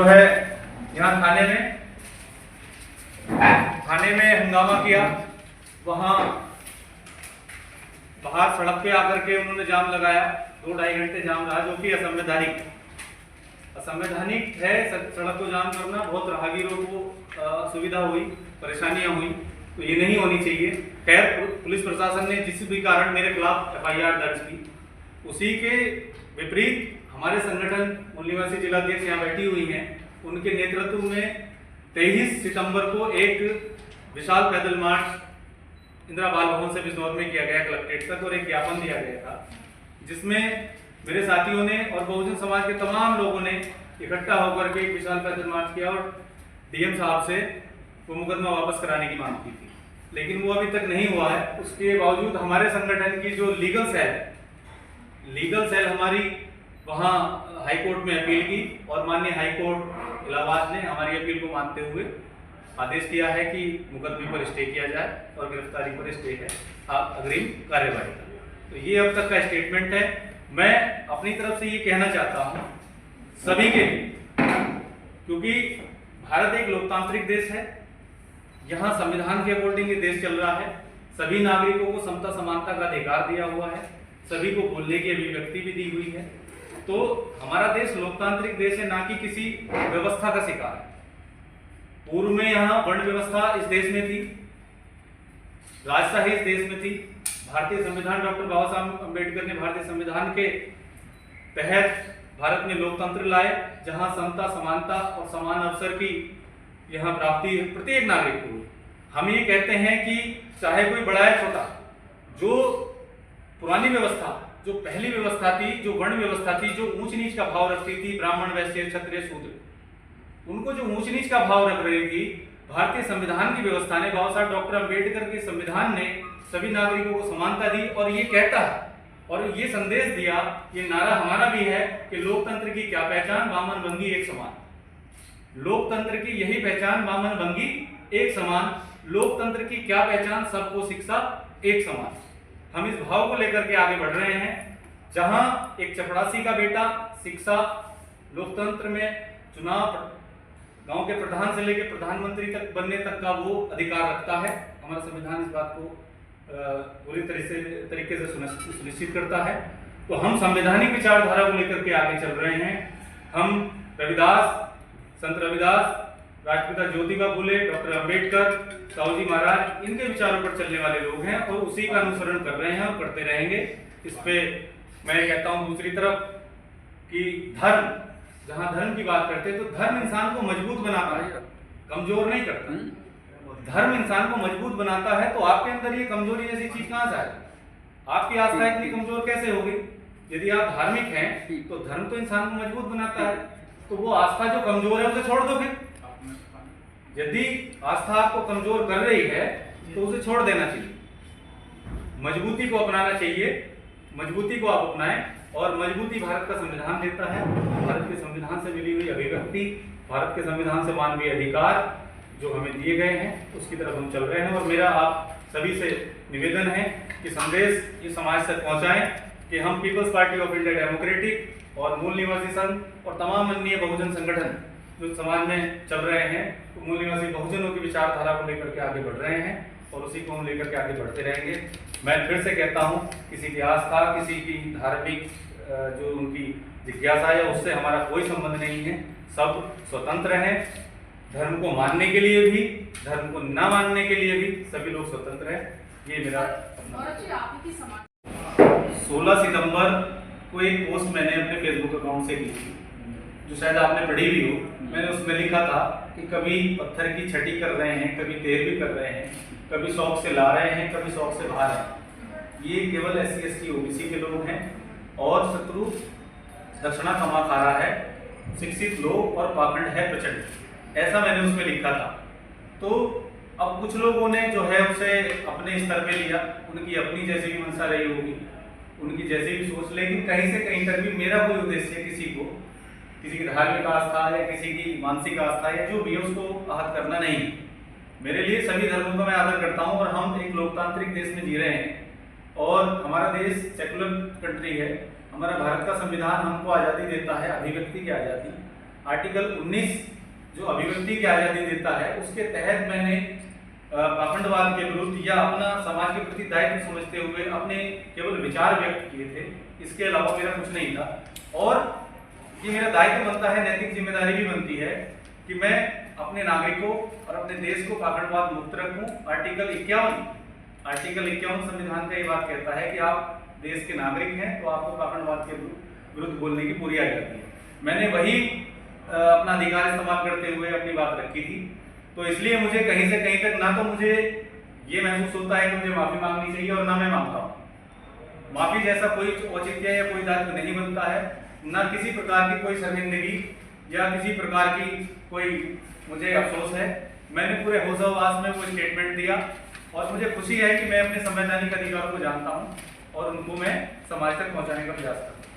जो है यहाँ थाने में हंगामा किया। वहाँ बाहर सड़क पे आकर के उन्होंने जाम लगाया, 2-2.5 घंटे जाम रहा, जो कि असंवैधानिक है। सड़क को जाम करना, बहुत राहगीरों को असुविधा हुई, परेशानियां हुई, तो ये नहीं होनी चाहिए। खैर, पुलिस प्रशासन ने जिस भी कारण मेरे खिलाफ FIR दर्ज की, उसी के विपरीत हमारे संगठन मूल निवासी जिलाध्यक्ष यहाँ बैठी हुई हैं, उनके नेतृत्व में 23 सितंबर को एक विशाल पैदल मार्च इंदिरा बाल भवन से बिजनौर में किया गया कलेक्ट्रेट तक, और एक ज्ञापन दिया गया था, जिसमें मेरे साथियों ने और बहुजन समाज के तमाम लोगों ने इकट्ठा होकर के एक विशाल पैदल मार्च किया और DM साहब से वो मुकदमा वापस कराने की मांग की थी, लेकिन वो अभी तक नहीं हुआ है। उसके बावजूद हमारे संगठन की जो लीगल सेल हमारी वहाँ हाईकोर्ट में अपील की, और माननीय हाईकोर्ट इलाहाबाद ने हमारी अपील को मानते हुए आदेश दिया है कि मुकदमे पर स्टे किया जाए और गिरफ्तारी पर स्टे है अग्रिम कार्यवाही का। तो ये अब तक का स्टेटमेंट है। मैं अपनी तरफ से ये कहना चाहता हूँ सभी के लिए, क्योंकि भारत एक लोकतांत्रिक देश है, यहाँ संविधान के अकॉर्डिंग ये देश चल रहा है, सभी नागरिकों को समता समानता का अधिकार दिया हुआ है, सभी को बोलने की अभिव्यक्ति भी दी हुई है। तो हमारा देश लोकतांत्रिक देश है, ना कि किसी व्यवस्था का शिकार है। पूर्व में यहाँ वर्ण व्यवस्था इस देश में थी, राजशाही इस देश में थी। भारतीय संविधान, डॉक्टर बाबा साहब अम्बेडकर ने भारतीय संविधान के तहत भारत में लोकतंत्र लाए, जहां समता समानता और समान अवसर की यहाँ प्राप्ति प्रत्येक नागरिक को हुई। हम ये कहते हैं कि चाहे कोई बड़ा है छोटा, जो पुरानी व्यवस्था, जो पहली व्यवस्था थी, जो वर्ण व्यवस्था थी, जो ऊंच नीच का भाव रखती थी, ब्राह्मण वैश्य क्षत्रिय शूद्र, उनको जो ऊंच नीच का भाव रख रही थी, भारतीय संविधान की व्यवस्था ने, बाबा साहब डॉक्टर अम्बेडकर के संविधान ने सभी नागरिकों को समानता दी, और ये कहता है और ये संदेश दिया, ये नारा हमारा भी है कि लोकतंत्र की क्या पहचान, बामन भंगी एक समान। लोकतंत्र की यही पहचान, बामन भंगी एक समान। लोकतंत्र की क्या पहचान, सबको शिक्षा एक समान। हम इस भाव को लेकर के आगे बढ़ रहे हैं, जहां एक चपरासी का बेटा शिक्षा, लोकतंत्र में चुनाव, गांव के प्रधान से लेकर प्रधानमंत्री तक बनने तक का वो अधिकार रखता है। हमारा संविधान इस बात को पूरी तरीके से सुनिश्चित करता है। तो हम संवैधानिक विचारधारा को लेकर के आगे चल रहे हैं। हम संत रविदास, राष्ट्रपिता ज्योतिबा फुले, डॉक्टर अम्बेडकर, साहू जी महाराज, इनके विचारों पर चलने वाले लोग हैं और उसी का अनुसरण कर रहे हैं और करते रहेंगे। इस पे मैं कहता हूँ दूसरी तरफ कि धर्म, जहां धर्म की बात करते हैं तो धर्म इंसान को मजबूत बनाता है, कमजोर नहीं करता। धर्म इंसान को मजबूत बनाता है, तो आपके अंदर ये कमजोरी जैसी चीज कहां से आएगी? आपकी आस्था इतनी कमजोर कैसे होगी? यदि आप धार्मिक हैं तो धर्म तो इंसान को मजबूत बनाता है, तो वो आस्था जो कमजोर है उसे छोड़ दो। फिर यदि आस्था आपको कमजोर कर रही है तो उसे छोड़ देना चाहिए, मजबूती को अपनाना चाहिए। मजबूती को आप अपनाएं, और मजबूती भारत का संविधान देता है। भारत के संविधान से मिली हुई अभिव्यक्ति, भारत के संविधान से मानवीय अधिकार जो हमें दिए गए हैं, उसकी तरफ हम चल रहे हैं। और मेरा आप सभी से निवेदन है कि संदेश ये समाज तक पहुंचाएं कि हम people's party of India democratic और मूल निवासी संघ और तमाम अन्य बहुजन संगठन जो समाज में चल रहे हैं, तो मूल निवासी बहुजनों की विचारधारा को लेकर के आगे बढ़ रहे हैं और उसी को हम लेकर के आगे बढ़ते रहेंगे। मैं फिर से कहता हूँ, किसी की आस्था, किसी की धार्मिक जो उनकी जिज्ञासा है, उससे हमारा कोई संबंध नहीं है। सब स्वतंत्र हैं, धर्म को मानने के लिए भी, धर्म को ना मानने के लिए भी सभी लोग स्वतंत्र हैं। ये मेरा 16 सितंबर को एक पोस्ट मैंने अपने फेसबुक अकाउंट से की थी, जो शायद आपने पढ़ी भी हो। मैंने उसमें लिखा था कि कभी पत्थर की छठी कर रहे हैं, कभी देर भी कर रहे हैं, कभी शौक से ला रहे हैं, कभी शौक से बाहर हैं। ये केवल SC ST OBC के लोग हैं, और शत्रु दक्षिणा कमा खा रहा है, शिक्षित लोग और पाखंड है प्रचंड, ऐसा मैंने उसमें लिखा था। तो अब कुछ लोगों ने जो है उसे अपने स्तर पे लिया, उनकी अपनी जैसी भी मंशा रही होगी, उनकी जैसी भी सोच, लेकिन कहीं से कहीं तक भी मेरा कोई उद्देश्य किसी की धार्मिक आस्था या किसी की मानसिक आस्था या जो भी है उसको आहत करना नहीं। मेरे लिए सभी धर्मों का मैं आदर करता हूँ, और हम एक लोकतांत्रिक देश में जी रहे हैं, और हमारा देश सेकुलर कंट्री है। हमारा भारत का संविधान हमको आज़ादी देता है, अभिव्यक्ति की आज़ादी, आर्टिकल 19 जो अभिव्यक्ति की आजादी देता है, उसके तहत मैंने पाखंडवाद के विरुद्ध या अपना समाज के प्रति दायित्व समझते हुए अपने केवल विचार व्यक्त किए थे। इसके अलावा मेरा कुछ नहीं था, और ये मेरा दायित्व बनता है, नैतिक जिम्मेदारी भी बनती है कि मैं अपने नागरिकों और अपने देश को पाखंडवाद मुक्त रखूं। आर्टिकल 51 संविधान का ये बात कहता है कि आप देश के नागरिक हैं तो आपको पाखंडवाद के विरुद्ध बोलने की पूरी आजादी है। मैंने वही अपना अधिकार इस्तेमाल करते हुए अपनी बात रखी थी। तो इसलिए मुझे कहीं से कहीं तक ना तो मुझे ये महसूस होता है कि मुझे माफी मांगनी चाहिए, और ना मैं मांगता हूँ। माफी जैसा कोई औचित्य या कोई दायित्व नहीं बनता है, ना किसी प्रकार की कोई शर्मिंदगी या किसी प्रकार की कोई मुझे अफसोस है। मैंने पूरे होशावास में वो स्टेटमेंट दिया, और मुझे खुशी है कि मैं अपने संवैधानिक अधिकारों को जानता हूँ और उनको मैं समाज तक पहुँचाने का प्रयास करता हूँ।